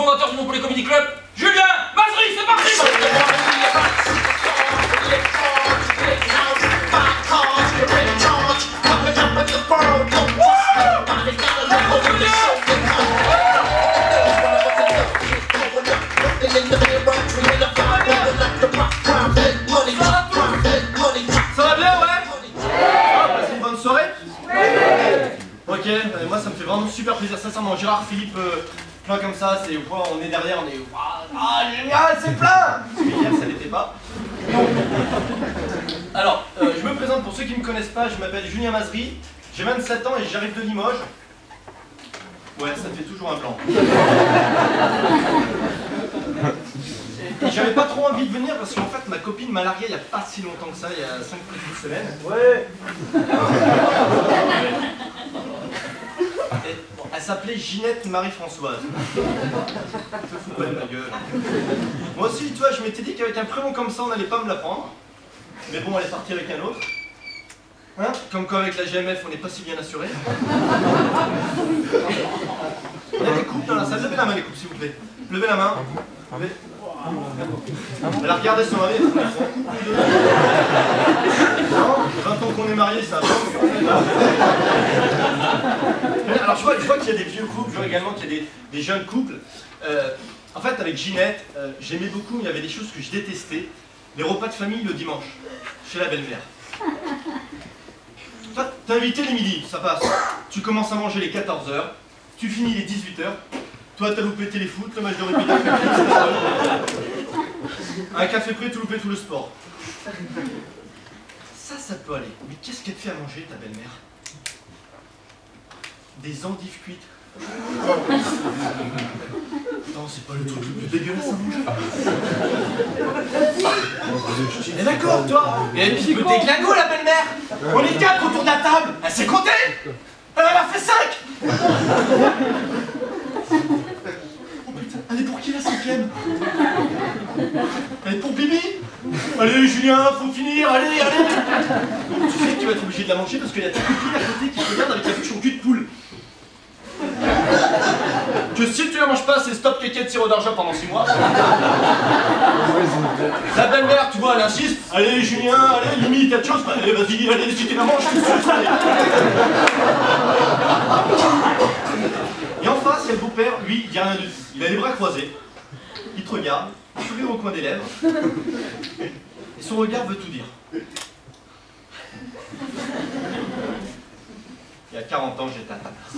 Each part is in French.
fondateur du Montpellier Comedy Club, Julien Mazri, c'est parti. Ça va bien, ouais? Ah, passez une bonne soirée? Ok, moi ça me fait vraiment super plaisir, sincèrement. Gérard, Philippe, plein comme ça, c'est on est derrière, on est ah génial, c'est plein. Hier ça n'était pas. Alors, je me présente pour ceux qui ne me connaissent pas, je m'appelle Julien Mazri, j'ai 27 ans et j'arrive de Limoges. Ouais, ça fait toujours un blanc. Et j'avais pas trop envie de venir parce qu'en fait ma copine m'a largué il y a pas si longtemps que ça, il y a 5 petites semaines. Ouais. Et, bon, elle s'appelait Ginette Marie-Françoise. Te fous pas de ma gueule. Moi aussi, tu vois, je m'étais dit qu'avec un prénom comme ça, on n'allait pas me la prendre. Mais bon, elle est partie avec un autre. Hein? Comme quoi avec la GMF, on n'est pas si bien assuré. Il y a des couples dans la salle. Levez la main les couples, s'il vous plaît. Levez la main. Levez. Elle a regardé son mari. Non, 20 ans qu'on est mariés, ça va. Alors je vois qu'il y a des vieux couples, je vois également qu'il y a des jeunes couples. En fait, avec Ginette, j'aimais beaucoup, mais il y avait des choses que je détestais. Les repas de famille le dimanche, chez la belle-mère. Toi, t'es invité les midis, ça passe. Tu commences à manger les 14h, tu finis les 18h. Toi, t'as loupé téléfoot, le match de rugby, un café prêt, tout loupé, tout le sport. Ça peut aller. Mais qu'est-ce qu'elle te fait à manger, ta belle-mère? Des endives cuites. Non, c'est pas le truc le plus dégueulasse à manger. Et d'accord, toi. Et puis, t'es glingo, la belle-mère. On est 4 autour de la table. Elle s'est comptée. Elle en a fait 5. Elle est pour qui la 5e? Elle est pour Bibi? Allez Julien, faut finir, allez. Tu sais que tu vas être obligé de la manger parce qu'il y a ta copine à côté qui te regarde avec la bouche en cul de poule. Que si tu la manges pas, c'est stop kéké de sirop d'argent pendant 6 mois. La belle-mère, tu vois, elle insiste. Allez Julien, allez, limite, quelque chose. Allez, vas-y, allez, si tu la manges, Et en face, il y a le beau-père, lui, il dit rien du tout. Il a les bras croisés, il te regarde, il sourire au coin des lèvres, et son regard veut tout dire. Il y a 40 ans, j'étais à ta place.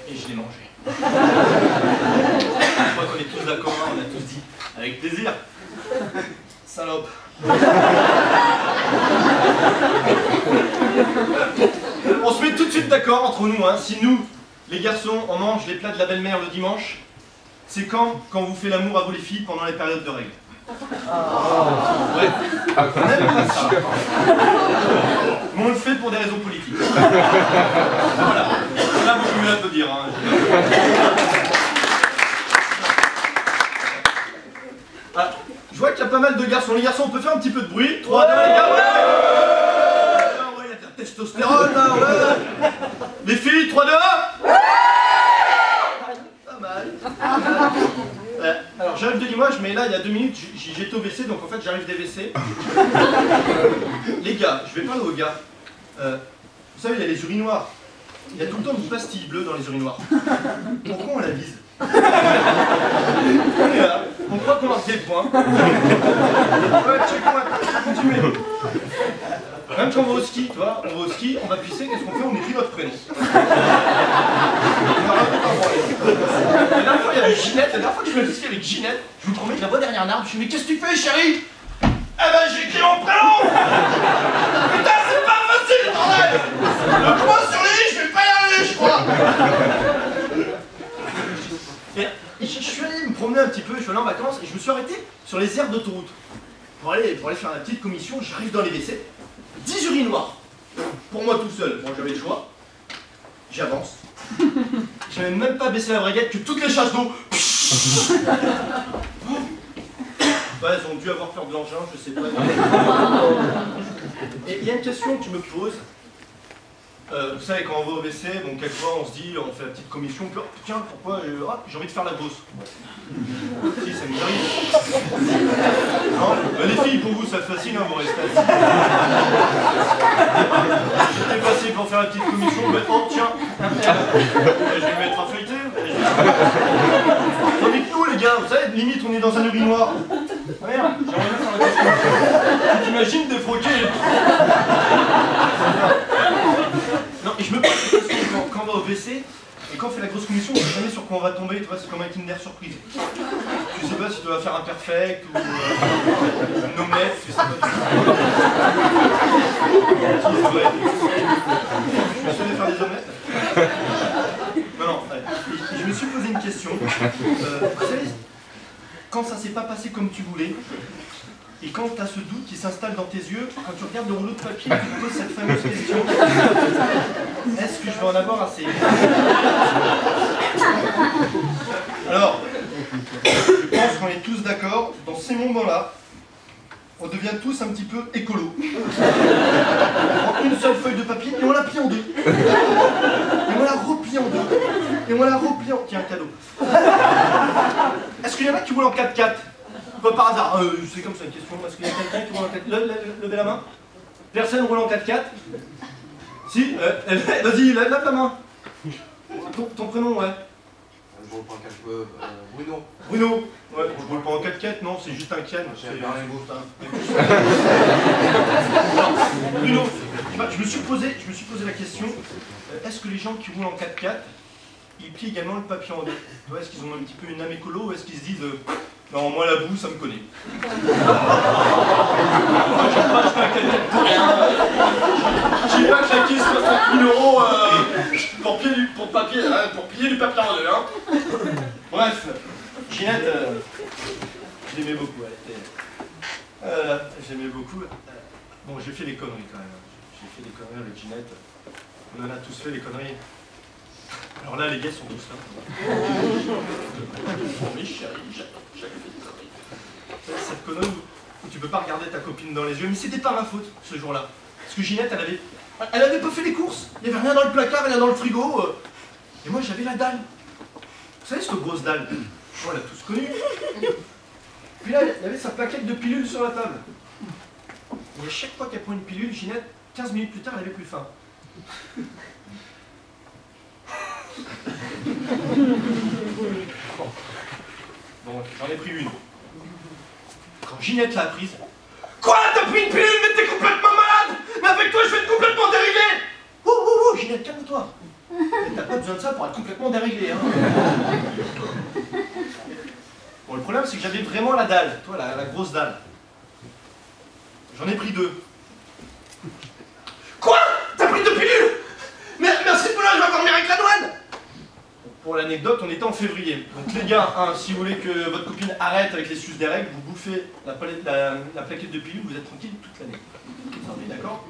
Et je l'ai mangé. Je crois qu'on est tous d'accord, hein, on a tous dit, avec plaisir. Salope. On se met tout de suite d'accord entre nous, hein. Si nous, les garçons, on mange les plats de la belle-mère le dimanche, c'est quand vous faites l'amour à vous les filles pendant les périodes de règles. Ouais. On aime pas ça. Mais on le fait pour des raisons politiques. Voilà. Là, vous pouvez l'applaudir. Hein. Ah, je vois qu'il y a pas mal de garçons. Les garçons, on peut faire un petit peu de bruit. 3, 2, les gars, ouais. Il y a de la testostérone, là, ouais. Les filles, 3, 2, 1. Pas mal. Alors, j'arrive de Limoges, mais là, il y a 2 minutes, j'étais au WC, donc en fait, j'arrive des WC. Les gars, je vais parler aux gars. Vous savez, il y a les urinoirs. Il y a tout le temps une pastille bleue dans les urinoirs. Pourquoi on la vise? On est là, on croit qu'on marque des points. Ouais, check-point, continuez. Même quand on va au ski, tu vois, on va au ski, on va pisser, qu'est-ce qu'on fait? On écrit notre prénom. La dernière fois, il y avait Ginette, la dernière fois que je me suis avec Ginette, je vous promets que la voix derrière un arbre, je lui dis mais qu'est-ce que tu fais, chérie? Eh ben, j'ai écrit mon prénom. Putain, c'est pas facile, bordel. Le point sur les i, je vais pas y arriver, je crois. Et je suis allé me promener un petit peu, je suis allé en vacances, et je me suis arrêté sur les aires d'autoroute. Pour aller faire la petite commission, j'arrive dans les WC, 10 urinoirs. Pour moi tout seul, bon j'avais le choix. J'avance. J'avais même pas baissé la braguette que toutes les chasses d'eau. Ouais, elles ont dû avoir peur de l'engin, je sais pas. Et il y a une question que tu me poses. Vous savez, quand on va au WC, bon, quelquefois on se dit, on fait la petite commission, puis oh, tiens, pourquoi j'ai envie de faire la grosse. Si, ça nous arrive. Non, les filles, pour vous, ça facile, hein, vous restez assis. J'étais passé pour faire la petite commission, mais oh, tiens, je vais me mettre à feuilleter. Tandis que nous, les gars, vous savez, limite, on est dans un urinoir. Regarde, j'aimerais bien faire la grosse commission. Tu t'imagines défroquer. Non, et je me pose la question quand on va au WC, et quand on fait la grosse commission, on ne sait jamais sur quoi on va tomber, tu vois, c'est comme un Kinder surprise. Tu sais pas si tu vas faire un perfect ou une omelette, tu sais pas du tout. Je suis faire des omelettes. Non, ouais. Et je me suis posé une question. Vous savez, quand ça s'est pas passé comme tu voulais, et quand tu as ce doute qui s'installe dans tes yeux, quand tu regardes le rouleau de papier, tu te poses cette fameuse question. Est-ce que je vais en avoir assez? Alors, je pense qu'on est tous d'accord, dans ces moments-là, on devient tous un petit peu écolo. On prend une seule feuille de papier et on la plie en deux. Et on la replie en deux. Et on la replie en... Tiens, un cadeau. Est-ce qu'il y en a qui roulent en 4x4? Pas par hasard, c'est comme ça une question. Est-ce qu'il y a quelqu'un qui roule en 4x4? Levez la main. Personne roule en 4x4? Si, vas-y, lève la main. Ton prénom, ouais. Je roule pas en 4x4. Bruno. Bruno. Ouais, je roule pas en 4x4, non, c'est juste un Kian. Bruno, je me suis posé la question, est-ce que les gens qui roulent en 4x4, ils plient également le papier en deux? Est-ce qu'ils ont un petit peu une âme écolo ou est-ce qu'ils se disent non, moi la boue, ça me connaît. J'ai pas claqué 60 000 € pour plier du papier en deux. Hein. Bref, Ginette, je l'aimais beaucoup. J'aimais beaucoup. Bon, j'ai fait des conneries quand même. J'ai fait des conneries avec Ginette. On en a tous fait des conneries. Alors là, les gars sont tous là. Oh, mais chérie, j'ai fait des conneries. Cette connerie où tu peux pas regarder ta copine dans les yeux, mais c'était pas ma faute ce jour-là. Parce que Ginette, elle avait pas fait les courses. Il n'y avait rien dans le placard, rien dans le frigo. Et moi, j'avais la dalle. Vous savez, cette grosse dalle, on l'a tous connue. Puis là, il y avait sa plaquette de pilules sur la table. Et à chaque fois qu'elle prend une pilule, Ginette, 15 minutes plus tard, elle avait plus faim. Bon, j'en ai pris une. Quand Ginette l'a prise, quoi? T'as pris une pilule, mais t'es complètement malade? Mais avec toi, je vais être complètement déréglé! Oh, Ginette, calme-toi. T'as pas besoin de ça pour être complètement déréglé, hein. Bon, le problème, c'est que j'avais vraiment la dalle, toi, la grosse dalle. J'en ai pris deux. Quoi? T'as pris deux pilules? Mais merci pour là, je vais dormir avec la douane! Pour l'anecdote, on était en février. Donc les gars, si vous voulez que votre copine arrête avec les suces des règles, vous bouffez la plaquette de pilules, vous êtes tranquille toute l'année. On est d'accord?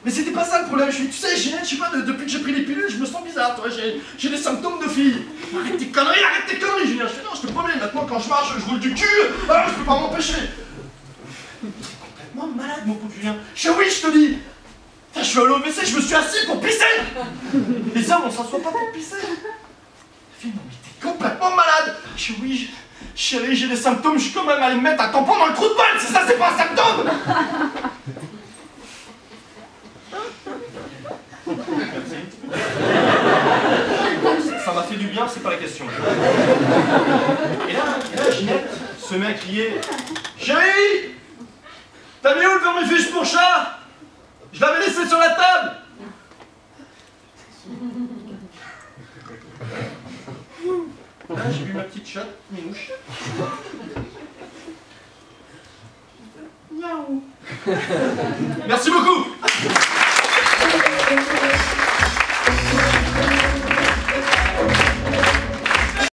Mais c'était pas ça le problème, tu sais, Ginette, je sais pas, depuis que j'ai pris les pilules, je me sens bizarre, toi, j'ai des symptômes de fille. Arrête tes conneries, Julien, je fais non, je te promets, maintenant quand je marche, je roule du cul, alors je peux pas m'empêcher. T'es complètement malade, mon pauvre Julien. Oui, je te dis. Je suis allé au WC, je me suis assis pour pisser. Les hommes, on s'assoit pas pour pisser. Non mais t'es complètement malade! Oui, chérie, j'ai des symptômes, je suis quand même allé me mettre un tampon dans le trou de balle, c'est ça, c'est pas un symptôme! Merci. Ça m'a fait du bien, c'est pas la question. Et là, Ginette se met à crier: chérie! T'as mis où le vermifuge pour chat? Je l'avais laissé sur la table! Là, j'ai vu ma petite chatte, Minouche. Miaou. Merci beaucoup.